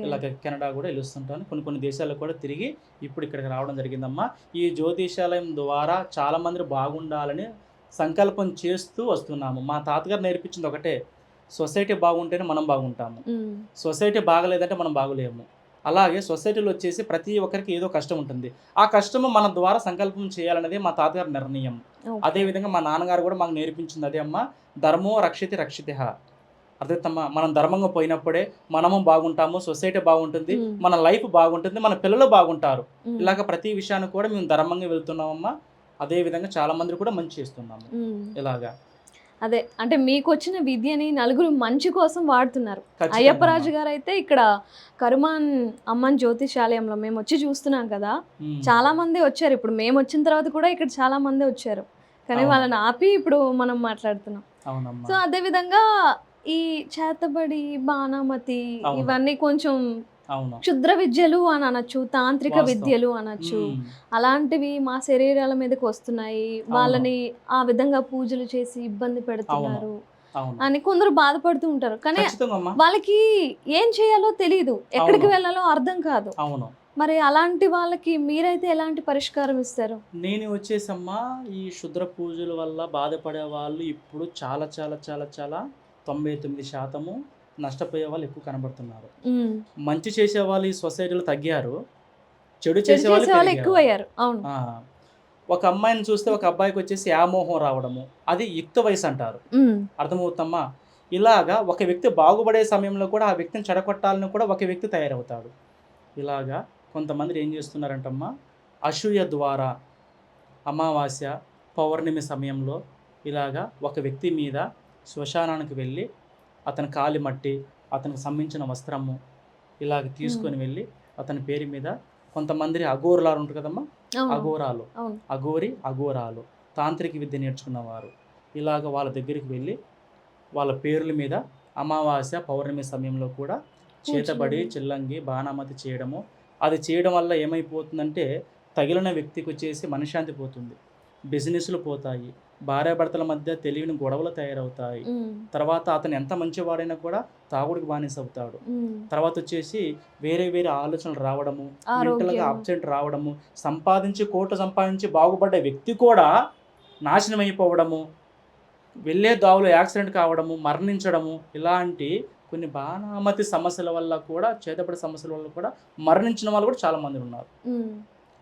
ఇలాగ కెనడా కూడా వెళ్ళొస్తుంటాను. కొన్ని దేశాలకు కూడా తిరిగి ఇప్పుడు ఇక్కడికి రావడం జరిగిందమ్మా. ఈ జ్యోతిషాలయం ద్వారా చాలా మంది బాగుండాలని సంకల్పం చేస్తూ వస్తున్నాము. మా తాతగారు నేర్పించింది ఒకటే, సొసైటీ బాగుంటేనే మనం బాగుంటాము, సొసైటీ బాగలేదంటే మనం బాగులేము. అలాగే సొసైటీలో వచ్చేసి ప్రతి ఒక్కరికి ఏదో కష్టం ఉంటుంది. ఆ కష్టము మన ద్వారా సంకల్పం చేయాలనేది మా తాతగారి నిర్ణయం. అదేవిధంగా మా నాన్నగారు కూడా మాకు నేర్పించింది అదే అమ్మ, ధర్మో రక్షితి రక్షితః. అర్థమమ్మా, మనం ధర్మంగా పోయినప్పుడే మనము బాగుంటాము, సొసైటీ బాగుంటుంది, మన లైఫ్ బాగుంటుంది, మన పిల్లలు బాగుంటారు. ఇలాగ ప్రతి విషయాన్ని కూడా మేము ధర్మంగా వెళ్తున్నామమ్మా. అదేవిధంగా చాలా మంది కూడా మంచి చేస్తున్నాము. ఇలాగా అదే అంటే మీకు వచ్చిన విద్యని నలుగురు మంచి కోసం వాడుతున్నారు. అయ్యప్పరాజు గారు అయితే ఇక్కడ కరుమాన్ అమ్మన్ జ్యోతిషాలయంలో మేము వచ్చి చూస్తున్నాం కదా, చాలా మంది వచ్చారు. ఇప్పుడు మేము వచ్చిన తర్వాత కూడా ఇక్కడ చాలా మంది వచ్చారు, కానీ వాళ్ళని ఆపి ఇప్పుడు మనం మాట్లాడుతున్నాం. సో అదే విధంగా ఈ చేతబడి, బాణామతి ఇవన్నీ కొంచెం క్షుద్ర విద్యలు అని అనొచ్చు, తాంత్రిక విద్యలు అనొచ్చు. అలాంటివి మా శరీరాల మీదకి వస్తున్నాయి, వాళ్ళని ఆ విధంగా పూజలు చేసి ఇబ్బంది పెడుతున్నారు అని కొందరు బాధపడుతూ ఉంటారు. కానీ వాళ్ళకి ఏం చేయాలో తెలియదు, ఎక్కడికి వెళ్ళాలో అర్థం కాదు. మరి అలాంటి వాళ్ళకి మీరైతే ఎలాంటి పరిష్కారం ఇస్తారు? నేను వచ్చేసమ్మా, ఈ క్షుద్ర పూజల వల్ల బాధపడే వాళ్ళు ఇప్పుడు చాలా చాలా చాలా చాలా 99% నష్టపోయే వాళ్ళు ఎక్కువ కనబడుతున్నారు. మంచి చేసే వాళ్ళు ఈ సొసైటీలో తగ్గారు, చెడు చేసే వాళ్ళు ఎక్కువయ్యారు. ఒక అమ్మాయిని చూస్తే ఒక అబ్బాయికి వచ్చేసి వ్యామోహం రావడము, అది యుక్త వయసు అంటారు. అర్థమవుతమ్మా? ఇలాగా ఒక వ్యక్తి బాగుపడే సమయంలో కూడా ఆ వ్యక్తిని చెడగొట్టాలని కూడా ఒక వ్యక్తి తయారవుతాడు. ఇలాగా కొంతమంది ఏం చేస్తున్నారంటమ్మా, అసూయ ద్వారా అమావాస్య, పౌర్ణమి సమయంలో ఇలాగా ఒక వ్యక్తి మీద శ్మశానానికి వెళ్ళి అతని కాలి మట్టి, అతనికి సంబంధించిన వస్త్రము ఇలాగ తీసుకొని వెళ్ళి అతని పేరు మీద కొంతమంది అఘోరాలు ఉంటారు కదమ్మా, అఘోరాలు తాంత్రిక విద్య నేర్చుకున్నవారు ఇలాగ వాళ్ళ దగ్గరికి వెళ్ళి వాళ్ళ పేర్ల మీద అమావాస్య, పౌర్ణమి సమయంలో కూడా చేతబడి, చిల్లంగి, బాణామతి చేయడము. అది చేయడం వల్ల ఏమైపోతుందంటే తగిలిన వ్యక్తికి వచ్చేసి మనశ్శాంతి పోతుంది, బిజినెస్లు పోతాయి, భార్యాభర్తల మధ్య తెలియని గొడవలు తయారవుతాయి. తర్వాత అతను ఎంత మంచివాడైనా కూడా తాగుడికి బానిస అవుతాడు. తర్వాత వచ్చేసి వేరే వేరే ఆలోచనలు రావడము, మెంటల్గా అబ్సెంట్ రావడము, కోట్లు సంపాదించి బాగుపడ్డ వ్యక్తి కూడా నాశనం అయిపోవడము, వెళ్ళే దావులో యాక్సిడెంట్ కావడము, మరణించడము, ఇలాంటి కొన్ని బాణామతి సమస్యల వల్ల కూడా, చేతబడి సమస్యల వల్ల కూడా మరణించిన వాళ్ళు కూడా చాలా మంది ఉన్నారు.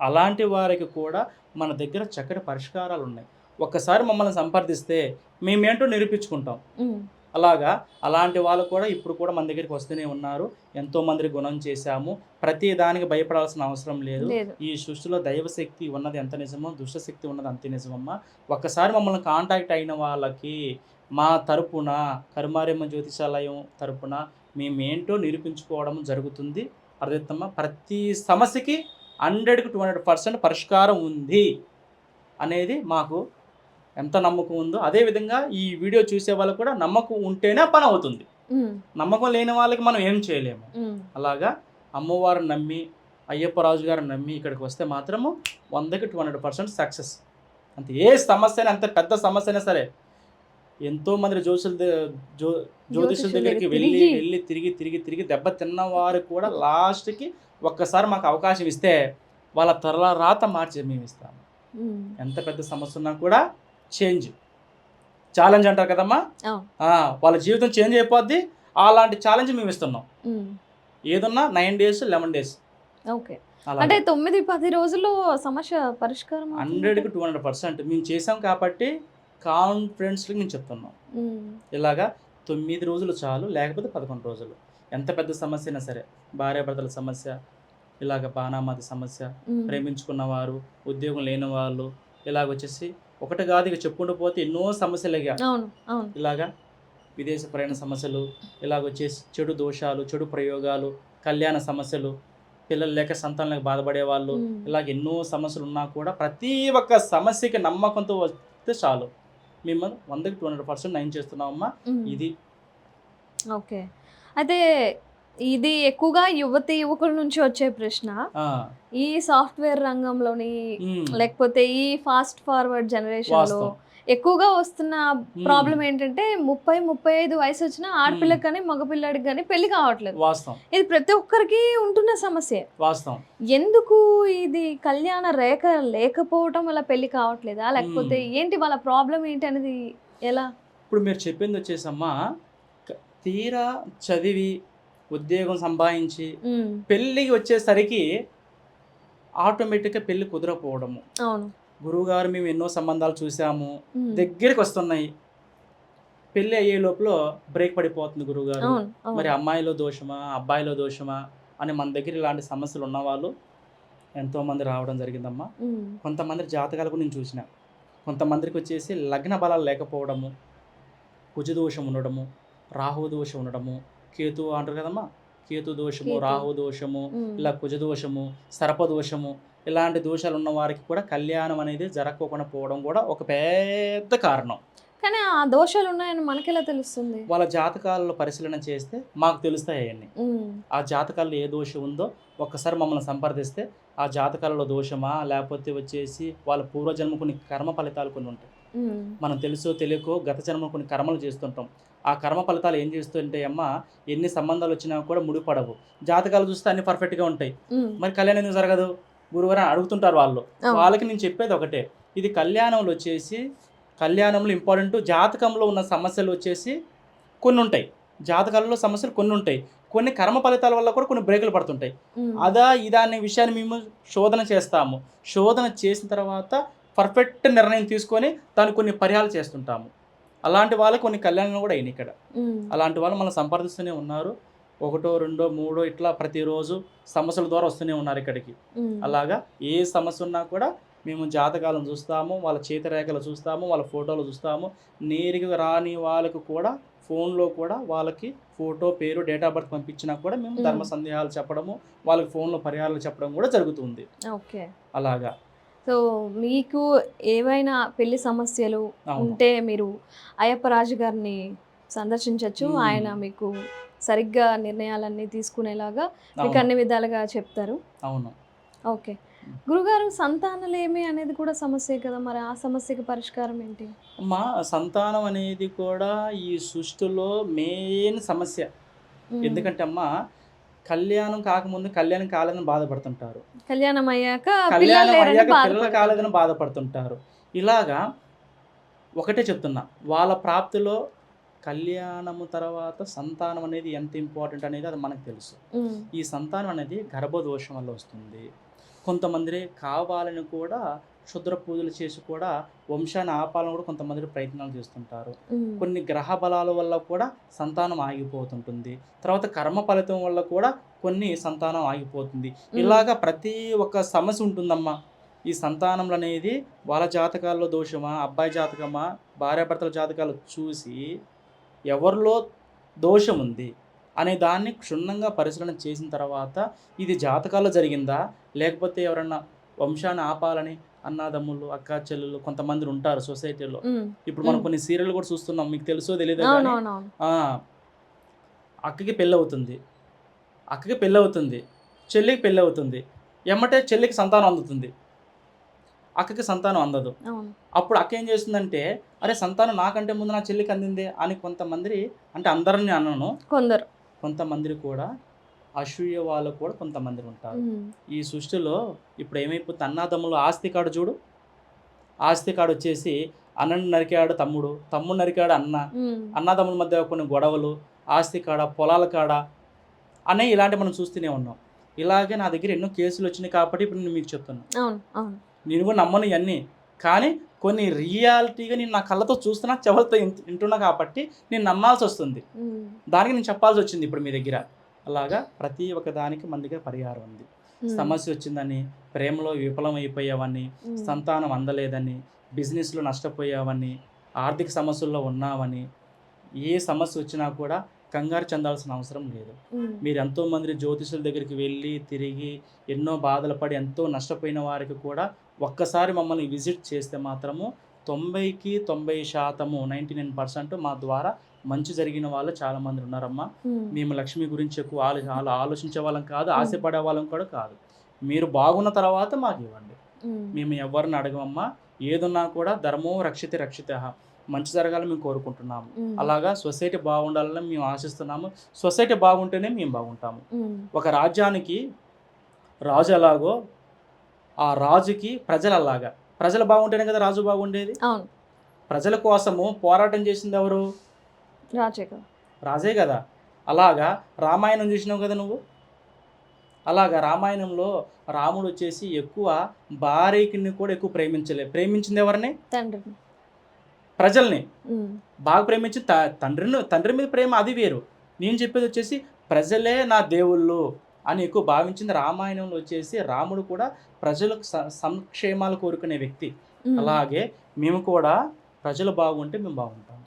అలాంటి వారికి కూడా మన దగ్గర చక్కటి పరిష్కారాలు ఉన్నాయి. ఒక్కసారి మమ్మల్ని సంప్రదిస్తే మేమేంటో నిరూపించుకుంటాం. అలాగా అలాంటి వాళ్ళు కూడా ఇప్పుడు కూడా మన దగ్గరికి వస్తూనే ఉన్నారు. ఎంతో మందికి గుణం చేశాము. ప్రతి దానికి భయపడాల్సిన అవసరం లేదు. లేదు. ఈ సృష్టిలో దైవశక్తి ఉన్నది ఎంత నిజమో, దుష్టశక్తి ఉన్నది అంతే నిజమమ్మా. ఒక్కసారి మమ్మల్ని కాంటాక్ట్ అయిన వాళ్ళకి మా తరపున కరుమారియమ్మ జ్యోతిషాలయం తరపున మేమేంటో నిరూపించుకోవడం జరుగుతుంది. అర్థమవుతుందమ్మా? ప్రతి సమస్యకి 100కి 200% పరిష్కారం ఉంది అనేది మాకు ఎంత నమ్మకం ఉందో, అదేవిధంగా ఈ వీడియో చూసే వాళ్ళకు కూడా నమ్మకం ఉంటేనే పని అవుతుంది. నమ్మకం లేని వాళ్ళకి మనం ఏం చేయలేము. అలాగా అమ్మవారిని నమ్మి, అయ్యప్ప రాజు గారిని నమ్మి ఇక్కడికి వస్తే మాత్రము 100కి 200% సక్సెస్. అంతే. ఏ సమస్య అయినా, ఎంత పెద్ద సమస్య అయినా సరే, ఎంతోమంది జ్యోతిషుల దగ్గరికి వెళ్ళి తిరిగి దెబ్బ తిన్నవారు కూడా లాస్ట్కి ఒక్కసారి మాకు అవకాశం ఇస్తే వాళ్ళ త్వరల రాత మార్చి మేము ఇస్తాము. ఎంత పెద్ద సమస్య ఉన్నా కూడా ఛాలెంజ్ అంటారు కదమ్మా, వాళ్ళ జీవితం చేంజ్ అయిపోద్ది. అలాంటి ఛాలెంజ్ మేము ఇస్తున్నాం. ఏదన్నా 9 days 11 days. ఓకే. అంటే 9-10 రోజుల్లో సమస్య పరిష్కారం 100కి 200% మేము చేసాం కాబట్టి కాన్ఫిడెన్స్గా మేము చెప్తున్నాం. ఇలాగా 9 రోజులు చాలు, లేకపోతే 11 రోజులు. ఎంత పెద్ద సమస్య అయినా సరే, భార్యాభర్తల సమస్య, ఇలాగ బాణామాతి సమస్య, ప్రేమించుకున్నవారు, ఉద్యోగం లేని వాళ్ళు, ఇలాగ వచ్చేసి ఒకటి కాదు ఇక చెప్పుకుంటూ పోతే ఎన్నో సమస్యలు ఇలాగా విదేశ ప్రయాణ సమస్యలు, ఇలాగ వచ్చేసి చెడు దోషాలు, చెడు ప్రయోగాలు, కళ్యాణ సమస్యలు, పిల్లలు లేక సంతానాలకు బాధపడే వాళ్ళు, ఇలాగ ఎన్నో సమస్యలు ఉన్నా కూడా ప్రతి ఒక్క సమస్యకి నమ్మకంతో వస్తే చాలు, మేము 100కి 200% నయం చేస్తున్నామమ్మా. ఇది ఓకే. అయితే ఇది ఎక్కువగా యువకుల నుంచి వచ్చే ప్రశ్న. ఈ సాఫ్ట్వేర్ రంగంలోని లేకపోతే ఈ ఫాస్ట్ ఫార్వర్డ్ జనరేషన్ లో ఎక్కువగా వస్తున్న ప్రాబ్లం ఏంటంటే 30-35 వయసు వచ్చిన ఆడపిల్లకి కానీ మగపిల్లడికి కానీ పెళ్లి కావట్లేదు. ఇది ప్రతి ఒక్కరికి ఉంటున్న సమస్య. ఎందుకు ఇది కళ్యాణ రేఖ లేకపోవటం వల్ల పెళ్లి కావట్లేదా, లేకపోతే ఏంటి వాళ్ళ ప్రాబ్లం ఏంటి అనేది ఎలా? ఇప్పుడు మీరు చెప్పింది వచ్చేసమ్మా, తీరా చదివి ఉద్యోగం సంపాదించి పెళ్ళికి వచ్చేసరికి ఆటోమేటిక్గా పెళ్లి కుదరకపోవడము. గురువుగారు మేము ఎన్నో సంబంధాలు చూసాము, దగ్గరికి వస్తున్నాయి, పెళ్ళి అయ్యే లోపల బ్రేక్ పడిపోతుంది గురువుగారు. మరి అమ్మాయిలో దోషమా అబ్బాయిలో దోషమా అని మన దగ్గర ఇలాంటి సమస్యలు ఉన్నవాళ్ళు ఎంతోమంది రావడం జరిగిందమ్మా. కొంతమంది జాతకాలకు నేను చూసిన, కొంతమందికి వచ్చేసి లగ్న బలాలు లేకపోవడము, కుజదోషం ఉండడము, రాహు దోషం ఉండడము, కేతు అంటారు కదమ్మా, కేతు దోషము, రాహు దోషము, ఇలా కుజదోషము, సర్పదోషము, ఇలాంటి దోషాలు ఉన్న వారికి కూడా కళ్యాణం అనేది జరగకుండా పోవడం కూడా ఒక పెద్ద కారణం. కానీ ఆ దోషాలు ఉన్నాయని మనకెలా తెలుస్తుంది? వాళ్ళ జాతకాలలో పరిశీలన చేస్తే మాకు తెలుస్తాయి అవన్నీ. ఆ జాతకాల్లో ఏ దోషం ఉందో ఒక్కసారి మమ్మల్ని సంప్రదిస్తే ఆ జాతకాలలో దోషమా, లేకపోతే వచ్చేసి వాళ్ళ పూర్వజన్మ కొన్ని కర్మ ఫలితాలు కొన్ని ఉంటాయి. మనం తెలుసో తెలియకో గత జన్మ కొన్ని కర్మలు చేస్తుంటాం. ఆ కర్మ ఫలితాలు ఏం చేస్తుంటే అమ్మా, ఎన్ని సంబంధాలు వచ్చినా కూడా ముడిపడవు. జాతకాలు చూస్తే అన్ని పర్ఫెక్ట్గా ఉంటాయి, మరి కళ్యాణం ఎందుకు జరగదు గురువారు అడుగుతుంటారు వాళ్ళు. వాళ్ళకి నేను చెప్పేది ఒకటే, ఇది కళ్యాణంలో వచ్చేసి కళ్యాణంలో ఇంపార్టెంట్, జాతకంలో ఉన్న సమస్యలు వచ్చేసి కొన్ని ఉంటాయి, జాతకాలలో సమస్యలు కొన్ని ఉంటాయి, కొన్ని కర్మ ఫలితాల వల్ల కూడా కొన్ని బ్రేకులు పడుతుంటాయి. ఇదా అనే విషయాన్ని మేము శోధన చేస్తాము. శోధన చేసిన తర్వాత పర్ఫెక్ట్ నిర్ణయం తీసుకొని దానికి కొన్ని పరిహారాలు చేస్తుంటాము. అలాంటి వాళ్ళకి కొన్ని కళ్యాణాలు కూడా అయినాయి ఇక్కడ. అలాంటి వాళ్ళు మనం సంప్రదిస్తూనే ఉన్నారు. 1, 2, 3 ఇట్లా ప్రతిరోజు సమస్యల ద్వారా వస్తూనే ఉన్నారు ఇక్కడికి. అలాగా ఏ సమస్య ఉన్నా కూడా మేము జాతకాలను చూస్తాము, వాళ్ళ చేతిరేఖలు చూస్తాము, వాళ్ళ ఫోటోలు చూస్తాము. నేరుగా రాని వాళ్ళకు కూడా ఫోన్లో కూడా వాళ్ళకి ఫోటో, పేరు, డేట్ ఆఫ్ బర్త్ పంపించినా కూడా మేము ధర్మ సందేహాలు చెప్పడము, వాళ్ళకి ఫోన్లో పరిహారాలు చెప్పడం కూడా జరుగుతుంది. ఓకే. అలాగా. సో మీకు ఏవైనా పెళ్లి సమస్యలు ఉంటే మీరు అయ్యప్ప రాజు గారిని సందర్శించవచ్చు. ఆయన మీకు సరిగ్గా నిర్ణయాలన్నీ తీసుకునేలాగా మీకు అన్ని విధాలుగా చెప్తారు. అవును. ఓకే. గురుగారు, సంతానలేమి అనేది కూడా సమస్య కదా, మరి ఆ సమస్యకి పరిష్కారం ఏంటి? మా సంతానం అనేది కూడా ఈ సృష్టిలో మెయిన్ సమస్య. ఎందుకంటే అమ్మా, కళ్యాణం కాకముందు కళ్యాణం కాలేదని బాధపడుతుంటారు, కళ్యాణం అయ్యాక పిల్లలు కాలేదని బాధపడుతుంటారు. ఇలాగా ఒకటే చెప్తున్నా, వాళ్ళ ప్రాప్తిలో కళ్యాణము తర్వాత సంతానం అనేది ఎంత ఇంపార్టెంట్ అనేది అది మనకు తెలుసు. ఈ సంతానం అనేది గర్భదోషం వల్ల వస్తుంది. కొంతమంది కావాలని కూడా క్షుద్ర పూజలు చేసి కూడా వంశాన్ని ఆపాలని కూడా కొంతమంది ప్రయత్నాలు చేస్తుంటారు. కొన్ని గ్రహ బలాల వల్ల కూడా సంతానం ఆగిపోతుంటుంది. తర్వాత కర్మ ఫలితం వల్ల కూడా కొన్ని సంతానం ఆగిపోతుంది. ఇలాగా ప్రతి ఒక్క సమస్య ఉంటుందమ్మా. ఈ సంతానములు అనేది వాళ్ళ జాతకాల్లో దోషమా, అబ్బాయి జాతకమా, భార్యాభర్తల జాతకాలు చూసి ఎవరిలో దోషం ఉంది అనే దాన్ని క్షుణ్ణంగా పరిశీలన చేసిన తర్వాత ఇది జాతకాల్లో జరిగిందా, లేకపోతే ఎవరన్నా వంశాన్ని ఆపాలని అన్నాదమ్ములు, అక్కా చెల్లెలు కొంతమంది ఉంటారు సొసైటీలో. ఇప్పుడు మనం కొన్ని సీరియల్ కూడా చూస్తున్నాం, మీకు తెలుసో తెలియదో కానీ అవునవునవును. అక్కకి పెళ్ళవుతుంది, అక్కకి పెళ్ళవుతుంది, చెల్లికి పెళ్ళవుతుంది, ఎమ్మటే చెల్లికి సంతానం అందుతుంది, అక్కకి సంతానం అందదు. అవును. అప్పుడు అక్క ఏం చేస్తుందంటే, అరే సంతానం నాకంటే ముందు నా చెల్లికి అందిందే అని కొంతమంది, అంటే అందరిని అన్నను, కొందరు. కొంతమంది కూడా అసూయ వాళ్ళు కూడా కొంతమంది ఉంటారు. ఈ సృష్టిలో ఇప్పుడు ఏమైపోతుంది, అన్నాదమ్ములు ఆస్తి కాడు చూడు, ఆస్తి కాడు వచ్చేసి అన్నని నరికాడు తమ్ముడు, తమ్ముడు నరికాడు అన్న, అన్నదమ్ముల మధ్య కొన్ని గొడవలు, ఆస్తి కాడ, పొలాల కాడ అనే ఇలాంటి మనం చూస్తూనే ఉన్నాం. ఇలాగే నా దగ్గర ఎన్నో కేసులు వచ్చినాయి కాబట్టి ఇప్పుడు నేను మీకు చెప్తున్నాను. అవును, అవును. నేను కూడా నమ్మను ఇవన్నీ, కానీ కొన్ని రియాలిటీగా నేను నా కళ్ళతో చూస్తున్నా, చెవులతో వింటున్నా కాబట్టి నేను నమ్మాల్సి వస్తుంది. దానికి నేను చెప్పాల్సి వచ్చింది ఇప్పుడు మీ దగ్గర. అలాగా ప్రతి ఒక్క దానికి మన దగ్గర పరిహారం ఉంది. సమస్య వచ్చిందని, ప్రేమలో విఫలం అయిపోయావని, సంతానం అందలేదని, బిజినెస్లో నష్టపోయావని, ఆర్థిక సమస్యల్లో ఉన్నావని, ఏ సమస్య వచ్చినా కూడా కంగారు చెందాల్సిన అవసరం లేదు. మీరు ఎంతోమంది జ్యోతిషుల దగ్గరికి వెళ్ళి తిరిగి ఎన్నో బాధలు పడి ఎంతో నష్టపోయిన వారికి కూడా ఒక్కసారి మమ్మల్ని విజిట్ చేస్తే మాత్రము 90కి 90% 99% మా ద్వారా మంచి జరిగిన వాళ్ళు చాలామంది ఉన్నారమ్మా. మేము లక్ష్మి గురించి ఎక్కువ ఆలోచించే వాళ్ళం కాదు, ఆశపడే వాళ్ళం కూడా కాదు. మీరు బాగున్న తర్వాత మాకు ఇవ్వండి, మేము ఎవరిని అడగమమ్మా. ఏదున్నా కూడా ధర్మో రక్షితే రక్షితః, మంచి జరగాలని మేము కోరుకుంటున్నాము. అలాగా సొసైటీ బాగుండాలని మేము ఆశిస్తున్నాము. సొసైటీ బాగుంటేనే మేము బాగుంటాము. ఒక రాజ్యానికి రాజు ఎలాగో ఆ రాజుకి ప్రజలు అలాగా, ప్రజలు బాగుంటేనే కదా రాజు బాగుండేది. అవును. ప్రజల కోసము పోరాటం చేసింది ఎవరు? రాజే కదా. అలాగా రామాయణం చూసినావు కదా నువ్వు. అలాగా రామాయణంలో రాముడు వచ్చేసి ఎక్కువ భార్యని కూడా ఎక్కువ ప్రేమించింది ఎవరిని? తండ్రిని, ప్రజల్ని బాగా ప్రేమించి తండ్రి మీద ప్రేమ అది వేరు. నేను చెప్పేది వచ్చేసి ప్రజలే నా దేవుళ్ళు అని ఎక్కువ భావించింది. రామాయణంలో వచ్చేసి రాముడు కూడా ప్రజలకు సంక్షేమాలు కోరుకునే వ్యక్తి. అలాగే మేము కూడా ప్రజలు బాగుంటే మేము బాగుంటాము,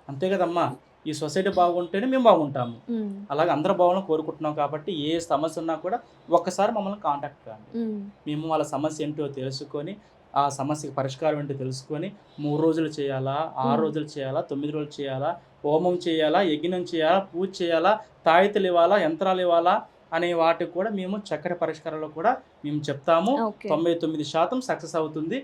అంతే కదమ్మా. ఈ సొసైటీ బాగుంటేనే మేము బాగుంటాము. అలాగే అందరూ బాగుండాలని కోరుకుంటున్నాం కాబట్టి ఏ సమస్య ఉన్నా కూడా ఒక్కసారి మమ్మల్ని కాంటాక్ట్ కాండి. మేము వాళ్ళ సమస్య ఏంటో తెలుసుకొని ఆ సమస్యకి పరిష్కారం ఏంటో తెలుసుకొని 3 రోజులు చేయాలా, 6 రోజులు చేయాలా, 9 రోజులు చేయాలా, హోమం చేయాలా, యజ్ఞం చేయాలా, పూజ చేయాలా, తాయితలు ఇవ్వాలా, యంత్రాలు ఇవ్వాలా అనే వాటికి కూడా మేము చక్కటి పరిష్కారాలు కూడా మేము చెప్తాము. 99% సక్సెస్ అవుతుంది.